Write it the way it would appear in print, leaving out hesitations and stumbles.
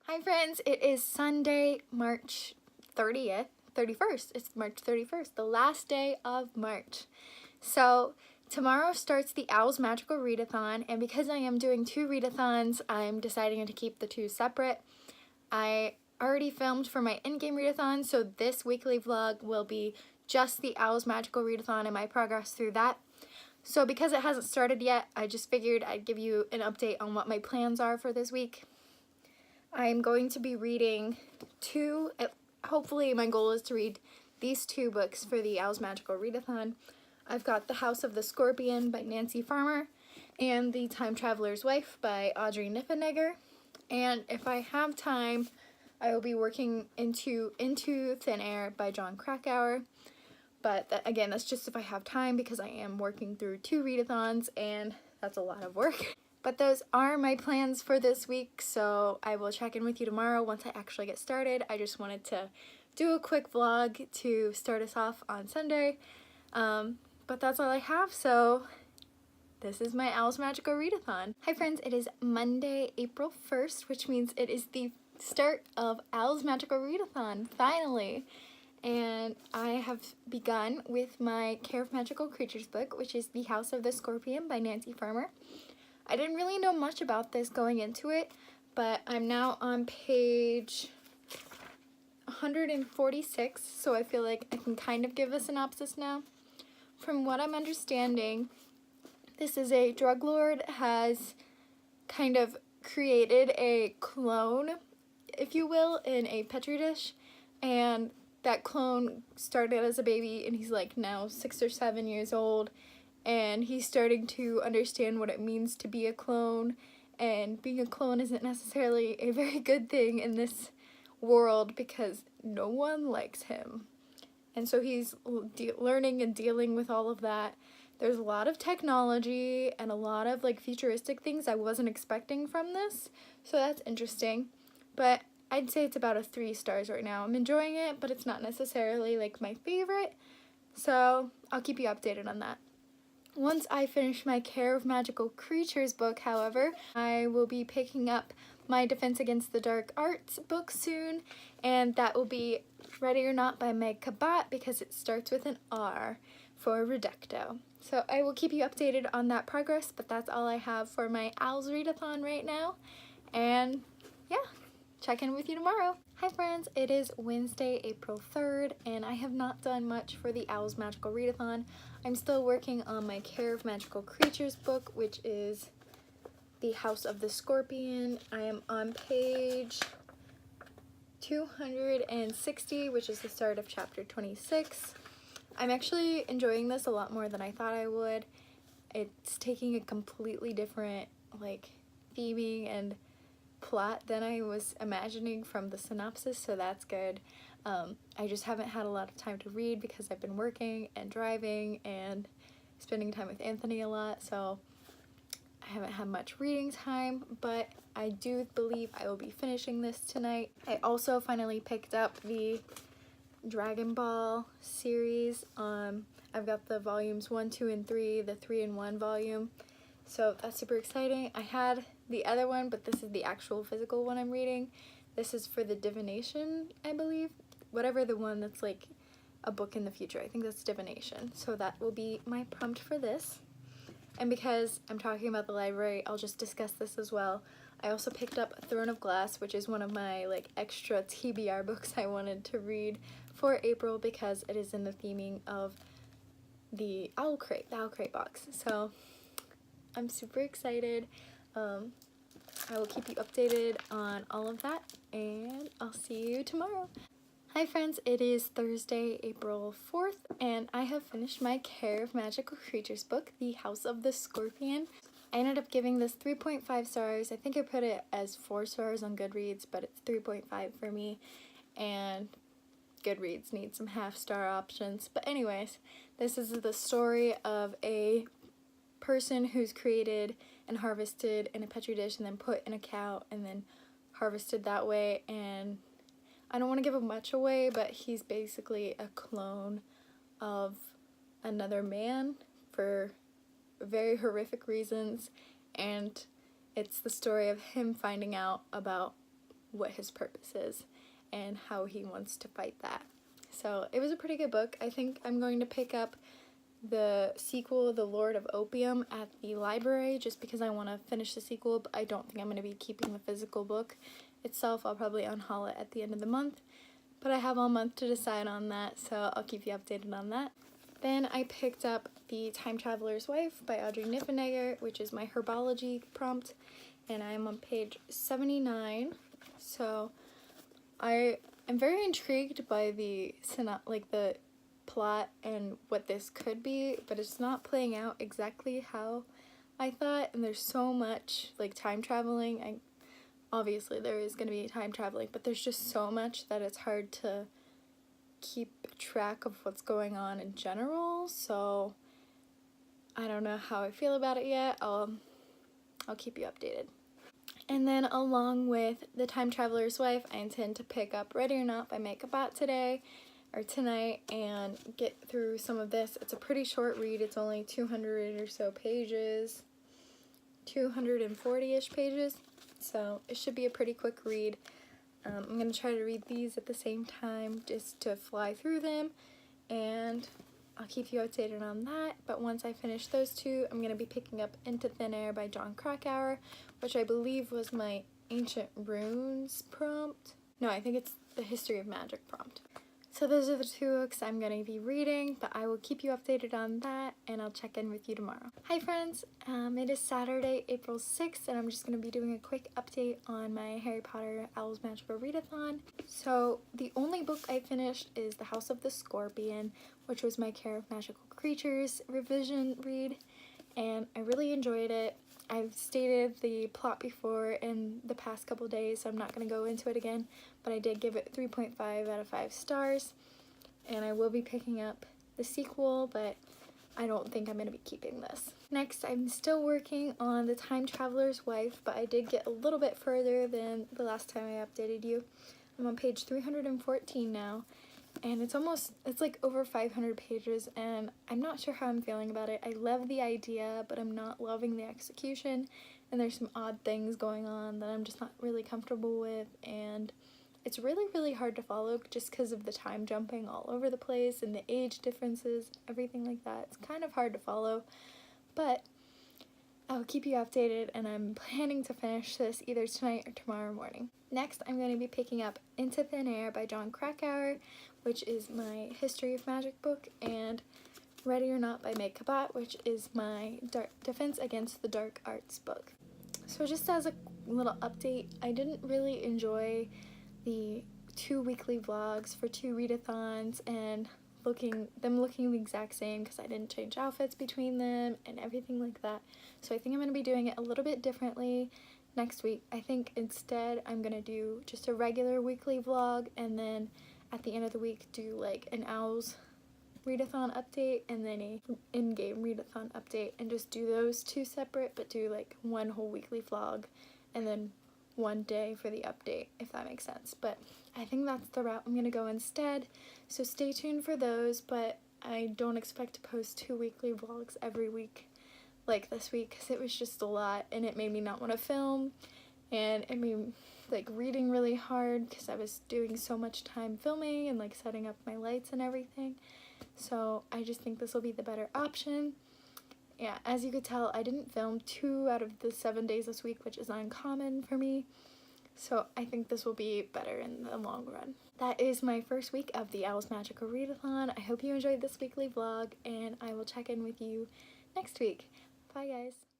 Hi friends, it is Sunday, March 30th, 31st. It's March 31st, the last day of March. So tomorrow starts the Owl's Magical Readathon, and because I am doing two readathons, I'm deciding to keep the two separate. I already filmed for my in-game readathon, so this weekly vlog will be just the Owl's Magical Readathon and my progress through that. So because it hasn't started yet, I just figured I'd give you an update on what my plans are for this week. I'm going to be reading hopefully my goal is to read these two books for the Owl's Magical Readathon. I've got The House of the Scorpion by Nancy Farmer and The Time Traveler's Wife by Audrey Niffenegger. And if I have time, I will be working into Thin Air by John Krakauer. But again, that's just if I have time because I am working through two readathons and that's a lot of work. But those are my plans for this week, so I will check in with you tomorrow once I actually get started. I just wanted to do a quick vlog to start us off on Sunday, but that's all I have, so this is my Owl's Magical Readathon. Hi friends, it is Monday, April 1st, which means it is the start of Owl's Magical Readathon, finally. And I have begun with my Care of Magical Creatures book, which is The House of the Scorpion by Nancy Farmer. I didn't really know much about this going into it, but I'm now on page 146, so I feel like I can kind of give a synopsis now. From what I'm understanding, this is a drug lord has kind of created a clone, if you will, in a petri dish, and that clone started as a baby and he's like now 6 or 7 years old. And he's starting to understand what it means to be a clone, and being a clone isn't necessarily a very good thing in this world because no one likes him. And so he's learning and dealing with all of that. There's a lot of technology and a lot of like futuristic things I wasn't expecting from this, so that's interesting. But I'd say it's about a 3 stars right now. I'm enjoying it, but it's not necessarily like my favorite, so I'll keep you updated on that. Once I finish my Care of Magical Creatures book, however, I will be picking up my Defense Against the Dark Arts book soon, and that will be Ready or Not by Meg Cabot because it starts with an R for Reducto. So I will keep you updated on that progress, but that's all I have for my Owl's Readathon right now, and yeah, check in with you tomorrow. Hi friends, it is Wednesday, April 3rd, and I have not done much for the Owl's Magical Readathon. I'm still working on my Care of Magical Creatures book, which is The House of the Scorpion. I am on page 260, which is the start of chapter 26. I'm actually enjoying this a lot more than I thought I would. It's taking a completely different like theming and plot than I was imagining from the synopsis, so that's good. I just haven't had a lot of time to read because I've been working and driving and spending time with Anthony a lot, so I haven't had much reading time, but I do believe I will be finishing this tonight. I also finally picked up the Dragon Ball series. I've got the volumes 1, 2, and 3, the 3-in-1 volume, so that's super exciting. I had the other one, but this is the actual physical one I'm reading. This is for the divination, I believe. Whatever the one that's like a book in the future. I think that's divination. So that will be my prompt for this. And because I'm talking about the library, I'll just discuss this as well. I also picked up Throne of Glass, which is one of my like extra TBR books I wanted to read for April because it is in the theming of the Owl Crate box. So I'm super excited. I will keep you updated on all of that, and I'll see you tomorrow. Hi friends, it is Thursday, April 4th, and I have finished my Care of Magical Creatures book, The House of the Scorpion. I ended up giving this 3.5 stars. I think I put it as 4 stars on Goodreads, but it's 3.5 for me, and Goodreads needs some half-star options. But anyways, this is the story of a person who's created and harvested in a petri dish and then put in a cow and then harvested that way, and I don't want to give much away, but he's basically a clone of another man for very horrific reasons, and it's the story of him finding out about what his purpose is and how he wants to fight that. So it was a pretty good book. I think I'm going to pick up the sequel, The Lord of Opium, at the library just because I want to finish the sequel, but I don't think I'm going to be keeping the physical book itself. I'll probably unhaul it at the end of the month, but I have all month to decide on that, so I'll keep you updated on that. Then I picked up The Time Traveler's Wife by Audrey Niffenegger, which is my Herbology prompt, and I'm on page 79. So I am very intrigued by the plot and what this could be, but it's not playing out exactly how I thought, and there's so much like time traveling. Obviously there is going to be time traveling, but there's just so much that it's hard to keep track of what's going on in general, so I don't know how I feel about it yet. I'll keep you updated. And then along with The Time Traveler's Wife, I intend to pick up Ready or Not by Makeup tonight and get through some of this. It's a pretty short read. It's only 200 or so pages, 240-ish pages, so it should be a pretty quick read. I'm going to try to read these at the same time just to fly through them, and I'll keep you updated on that. But once I finish those two, I'm going to be picking up Into Thin Air by Jon Krakauer, which I believe was my Ancient Runes prompt. No, I think it's the History of Magic prompt. So those are the two books I'm going to be reading, but I will keep you updated on that, and I'll check in with you tomorrow. Hi friends, it is Saturday, April 6th, and I'm just going to be doing a quick update on my Harry Potter Owl's Magical Readathon. So the only book I finished is The House of the Scorpion, which was my Care of Magical Creatures revision read, and I really enjoyed it. I've stated the plot before in the past couple days, so I'm not going to go into it again, but I did give it 3.5 out of 5 stars, and I will be picking up the sequel, but I don't think I'm going to be keeping this. Next, I'm still working on The Time Traveler's Wife, but I did get a little bit further than the last time I updated you. I'm on page 314 now, and it's like over 500 pages, and I'm not sure how I'm feeling about it. I love the idea, but I'm not loving the execution, and there's some odd things going on that I'm just not really comfortable with, and it's really, really hard to follow just because of the time jumping all over the place and the age differences, everything like that. It's kind of hard to follow, but I'll keep you updated, and I'm planning to finish this either tonight or tomorrow morning. Next, I'm going to be picking up Into Thin Air by Jon Krakauer, which is my History of Magic book, and Ready or Not by Makeup, which is my Defense Against the Dark Arts book. So just as a little update, I didn't really enjoy the 2 weekly vlogs for 2 readathons and them looking the exact same because I didn't change outfits between them and everything like that. So I think I'm going to be doing it a little bit differently next week. I think instead I'm going to do just a regular weekly vlog, and then at the end of the week do like an Owls readathon update and then a in-game readathon update, and just do those 2 separate, but do like 1 whole weekly vlog and then 1 day for the update, if that makes sense. But I think that's the route I'm going to go instead, so stay tuned for those, but I don't expect to post 2 weekly vlogs every week like this week because it was just a lot, and it made me not want to film, and it made like reading really hard because I was doing so much time filming and like setting up my lights and everything. So I just think this will be the better option. Yeah, as you could tell, I didn't film 2 out of the 7 days this week, which is uncommon for me. So I think this will be better in the long run. That is my first week of the Owl's Magical Readathon. I hope you enjoyed this weekly vlog, and I will check in with you next week. Bye guys.